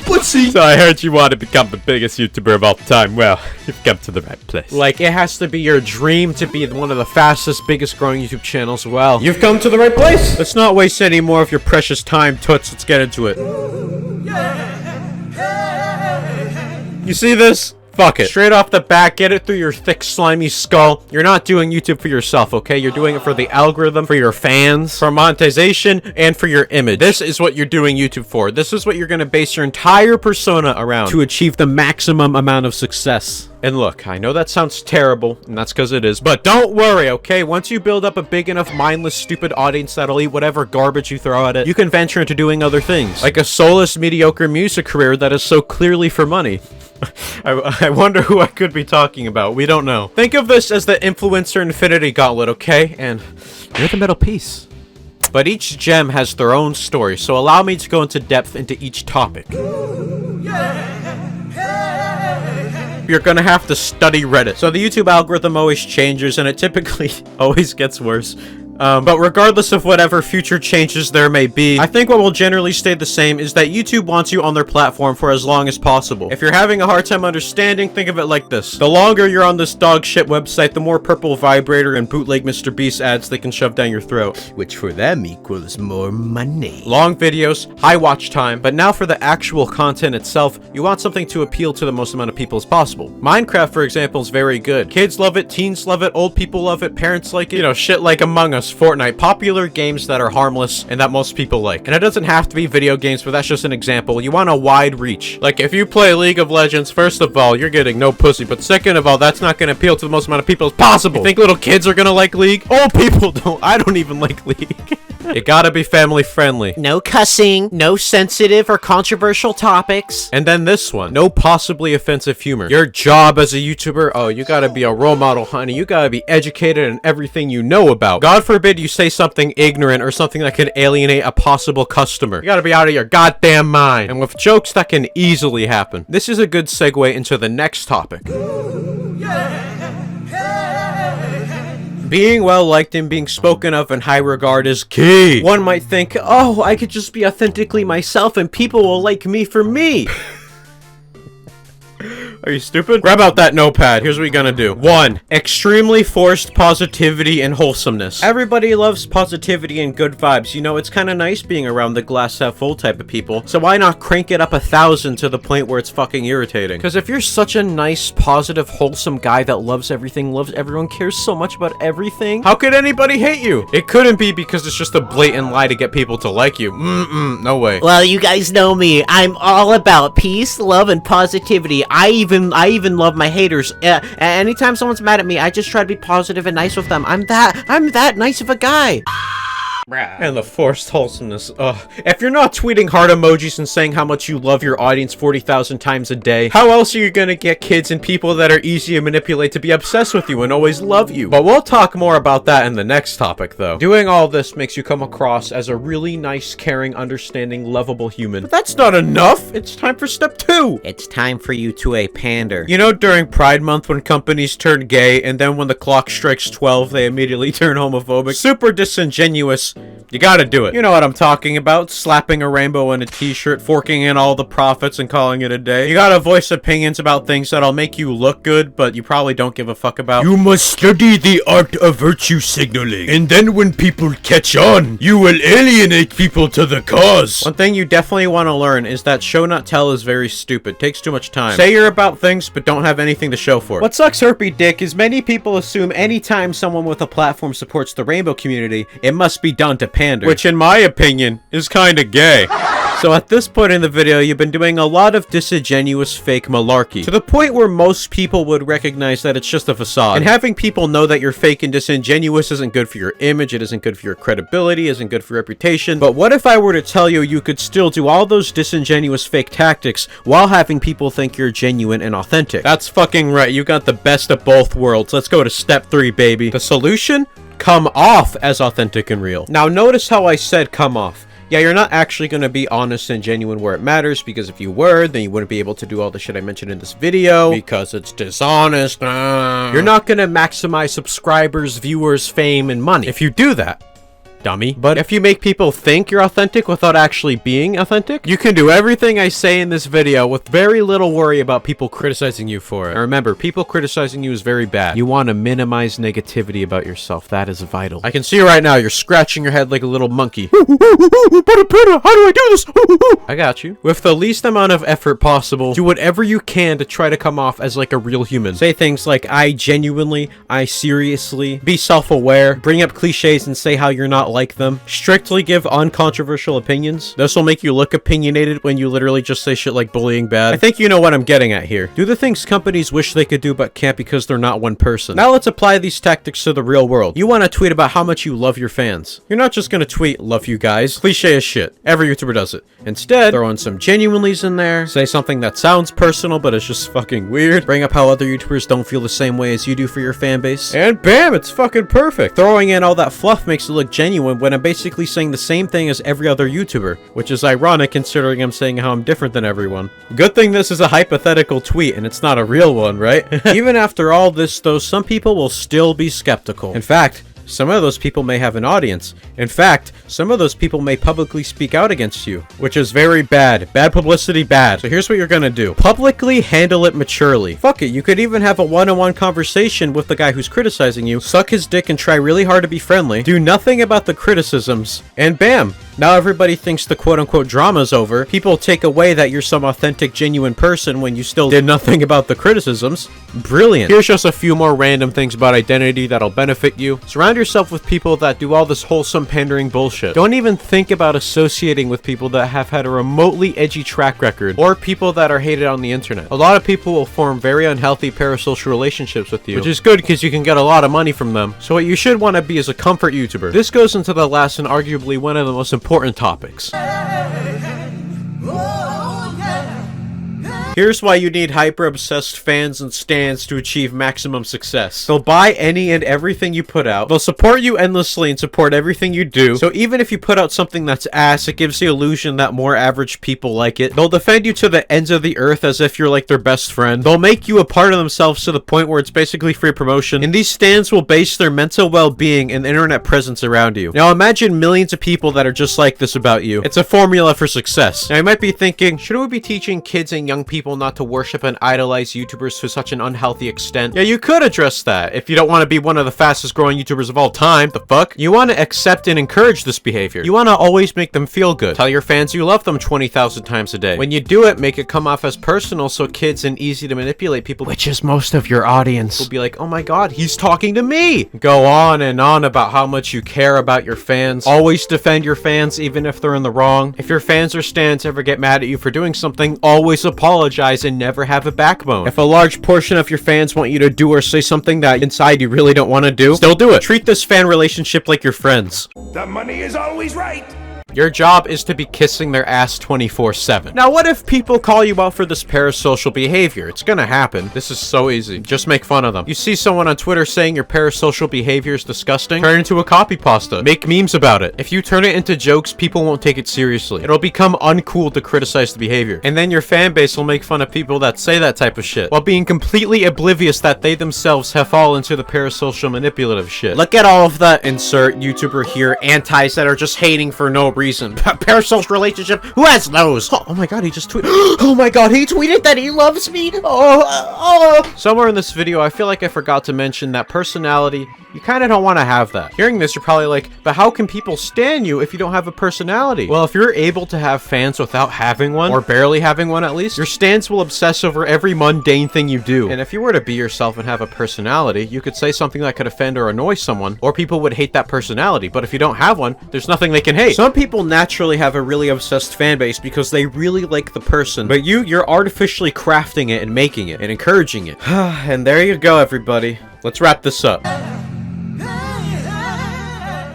Pussy. So I heard you want to become the biggest YouTuber of all time. Well, you've come to the right place. Like, it has to be your dream to be one of the fastest, biggest growing YouTube channels. Well, you've come to the right place. Let's not waste any more of your precious time, toots. Let's get into it. You see this? Fuck it. Straight off the bat, get it through your thick, slimy skull. You're not doing YouTube for yourself, okay? You're doing it for the algorithm, for your fans, for monetization, and for your image. This is what you're doing YouTube for. This is what you're gonna base your entire persona around to achieve the maximum amount of success. And look, I know that sounds terrible, and that's because it is, but don't worry, okay? Once you build up a big enough, mindless, stupid audience that'll eat whatever garbage you throw at it, you can venture into doing other things. Like a soulless, mediocre music career that is so clearly for money. I wonder who I could be talking about. We don't know. Think of this as the influencer infinity gauntlet, okay? And you're the middle piece. But each gem has their own story, so allow me to go into depth into each topic. You're gonna have to study Reddit. So the YouTube algorithm always changes, and it typically always gets worse. But regardless of whatever future changes there may be, I think what will generally stay the same is that YouTube wants you on their platform for as long as possible. If you're having a hard time understanding, think of it like this. The longer you're on this dog shit website, the more purple vibrator and bootleg Mr. Beast ads they can shove down your throat. Which for them equals more money. Long videos, high watch time, but now for the actual content itself, you want something to appeal to the most amount of people as possible. Minecraft, for example, is very good. Kids love it, teens love it, old people love it, parents like it. You know, shit like Among Us, Fortnite, popular games that are harmless and that most people like. And it doesn't have to be video games, but that's just an example. You want a wide reach. Like, if you play League of Legends, first of all, you're getting no pussy, but second of all, that's not gonna appeal to the most amount of people as possible. You think little kids are gonna like League? Old people don't. I don't even like League. You gotta be family friendly. No cussing, no sensitive or controversial topics. And then this one, no possibly offensive humor. Your job as a YouTuber, oh, you gotta be a role model, honey. You gotta be educated in everything you know about. God forbid you say something ignorant or something that could alienate a possible customer. You gotta be out of your goddamn mind. And with jokes, that can easily happen. This is a good segue into the next topic. Being well-liked and being spoken of in high regard is key. One might think, oh, I could just be authentically myself and people will like me for me. Are you stupid? Grab out that notepad. Here's what you're gonna do. 1. Extremely forced positivity and wholesomeness. Everybody loves positivity and good vibes. You know, it's kind of nice being around the glass half full type of people. So why not crank it up 1,000 to the point where it's fucking irritating? Because if you're such a nice, positive, wholesome guy that loves everything, loves everyone, cares so much about everything, how could anybody hate you? It couldn't be because it's just a blatant lie to get people to like you. No way. Well, you guys know me. I'm all about peace, love, and positivity. I even love my haters. Anytime someone's mad at me, I just try to be positive and nice with them. I'm that nice of a guy. And the forced wholesomeness. Ugh. If you're not tweeting heart emojis and saying how much you love your audience 40,000 times a day, how else are you gonna get kids and people that are easy to manipulate to be obsessed with you and always love you? But we'll talk more about that in the next topic, though. Doing all this makes you come across as a really nice, caring, understanding, lovable human. But that's not enough! It's time for step 2! It's time for you to a pander. You know, during Pride Month when companies turn gay, and then when the clock strikes 12, they immediately turn homophobic? Super disingenuous. You gotta do it. You know what I'm talking about. Slapping a rainbow in a t-shirt, forking in all the profits and calling it a day. You gotta voice opinions about things that'll make you look good, but you probably don't give a fuck about. You must study the art of virtue signaling. And then when people catch on, you will alienate people to the cause. One thing you definitely want to learn is that show not tell is very stupid. Takes too much time. Say you're about things, but don't have anything to show for it. What sucks, herpy dick, is many people assume anytime someone with a platform supports the rainbow community, it must be done to pander, which in my opinion is kinda gay. So at this point in the video, you've been doing a lot of disingenuous fake malarkey, to the point where most people would recognize that it's just a facade. And having people know that you're fake and disingenuous isn't good for your image, it isn't good for your credibility, isn't good for your reputation. But what if I were to tell you you could still do all those disingenuous fake tactics while having people think you're genuine and authentic? That's fucking right, you got the best of both worlds. Let's go to step 3, baby. The solution? Come off as authentic and real. Now notice how I said come off. Yeah, you're not actually going to be honest and genuine where it matters, because if you were, then you wouldn't be able to do all the shit I mentioned in this video, because it's dishonest. You're not going to maximize subscribers, viewers, fame, and money. If you do that, dummy. But if you make people think you're authentic without actually being authentic, you can do everything I say in this video with very little worry about people criticizing you for it. And remember, people criticizing you is very bad. You want to minimize negativity about yourself. That is vital. I can see right now you're scratching your head like a little monkey. But Apandah, how do I do this? I got you. With the least amount of effort possible, do whatever you can to try to come off as like a real human. Say things like, I genuinely, I seriously, be self-aware, bring up cliches and say how you're not like them, strictly give uncontroversial opinions. This will make you look opinionated when you literally just say shit like bullying bad. I think you know what I'm getting at here. Do the things companies wish they could do but can't because they're not one person. Now let's apply these tactics to the real world. You want to tweet about how much you love your fans. You're not just gonna tweet, love you guys. Cliche as shit. Every YouTuber does it. Instead, throw in some genuinelys in there, say something that sounds personal but it's just fucking weird, bring up how other YouTubers don't feel the same way as you do for your fan base, and bam, it's fucking perfect. Throwing in all that fluff makes it look genuine when I'm basically saying the same thing as every other YouTuber, which is ironic considering I'm saying how I'm different than everyone. Good thing this is a hypothetical tweet and it's not a real one, right? Even after all this though, some people will still be skeptical. In fact, some of those people may have an audience. In fact, some of those people may publicly speak out against you, which is very bad. Bad publicity, bad. So here's what you're gonna do. Publicly handle it maturely. Fuck it, you could even have a one-on-one conversation with the guy who's criticizing you, suck his dick and try really hard to be friendly, do nothing about the criticisms, and bam! Now everybody thinks the quote-unquote drama's over. People take away that you're some authentic, genuine person when you still did nothing about the criticisms. Brilliant. Here's just a few more random things about identity that'll benefit you. Surround yourself with people that do all this wholesome pandering bullshit. Don't even think about associating with people that have had a remotely edgy track record or people that are hated on the internet. A lot of people will form very unhealthy parasocial relationships with you, which is good because you can get a lot of money from them. So what you should want to be is a comfort YouTuber. This goes into the last and arguably one of the most important topics. Here's why you need hyper-obsessed fans and stans to achieve maximum success. They'll buy any and everything you put out. They'll support you endlessly and support everything you do. So even if you put out something that's ass, it gives the illusion that more average people like it. They'll defend you to the ends of the earth as if you're like their best friend. They'll make you a part of themselves to the point where it's basically free promotion. And these stans will base their mental well-being and internet presence around you. Now imagine millions of people that are just like this about you. It's a formula for success. Now you might be thinking, shouldn't we be teaching kids and young people not to worship and idolize YouTubers to such an unhealthy extent? Yeah, you could address that if you don't want to be one of the fastest growing YouTubers of all time. The fuck? You want to accept and encourage this behavior. You want to always make them feel good. Tell your fans you love them 20,000 times a day. When you do it, make it come off as personal so kids and easy to manipulate people, which is most of your audience, will be like, oh my god, he's talking to me. Go on and on about how much you care about your fans. Always defend your fans even if they're in the wrong. If your fans or stans ever get mad at you for doing something, always apologize and never have a backbone. If a large portion of your fans want you to do or say something that inside you really don't want to do, still do it. Treat this fan relationship like your friends. The money is always right. Your job is to be kissing their ass 24/7. Now, what if people call you out for this parasocial behavior? It's gonna happen. This is so easy. Just make fun of them. You see someone on Twitter saying your parasocial behavior is disgusting? Turn it into a copy pasta. Make memes about it. If you turn it into jokes, people won't take it seriously. It'll become uncool to criticize the behavior. And then your fan base will make fun of people that say that type of shit, while being completely oblivious that they themselves have fallen into the parasocial manipulative shit. Look at all of the insert YouTuber here antis that are just hating for no reason. Parasocial relationship? Who has those? Oh my god, he just tweeted. Oh my god, he tweeted that he loves me. Somewhere in this video, I feel like I forgot to mention that personality, you kind of don't want to have that. Hearing this, you're probably like, but how can people stan you if you don't have a personality? Well, if you're able to have fans without having one, or barely having one at least, your stans will obsess over every mundane thing you do. And if you were to be yourself and have a personality, you could say something that could offend or annoy someone, or people would hate that personality. But if you don't have one, there's nothing they can hate. Some people naturally have a really obsessed fan base because they really like the person, but you're artificially crafting it and making it and encouraging it. And there you go, everybody. Let's wrap this up.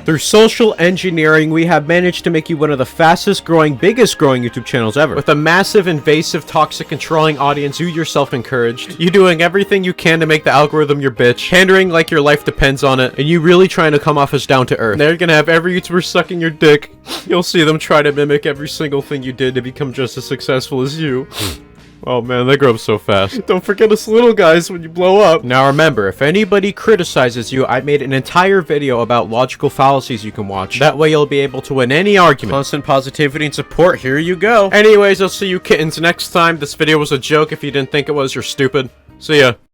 Through social engineering, we have managed to make you one of the fastest growing, biggest growing YouTube channels ever. With a massive, invasive, toxic, controlling audience you yourself encouraged. You doing everything you can to make the algorithm your bitch. Pandering like your life depends on it. And you really trying to come off as down to earth. They're gonna have every YouTuber sucking your dick. You'll see them try to mimic every single thing you did to become just as successful as you. Oh man, they grow up so fast. Don't forget us little guys when you blow up. Now remember, if anybody criticizes you, I made an entire video about logical fallacies you can watch. That way you'll be able to win any argument. Constant positivity and support, here you go. Anyways, I'll see you kittens next time. This video was a joke. If you didn't think it was, you're stupid. See ya.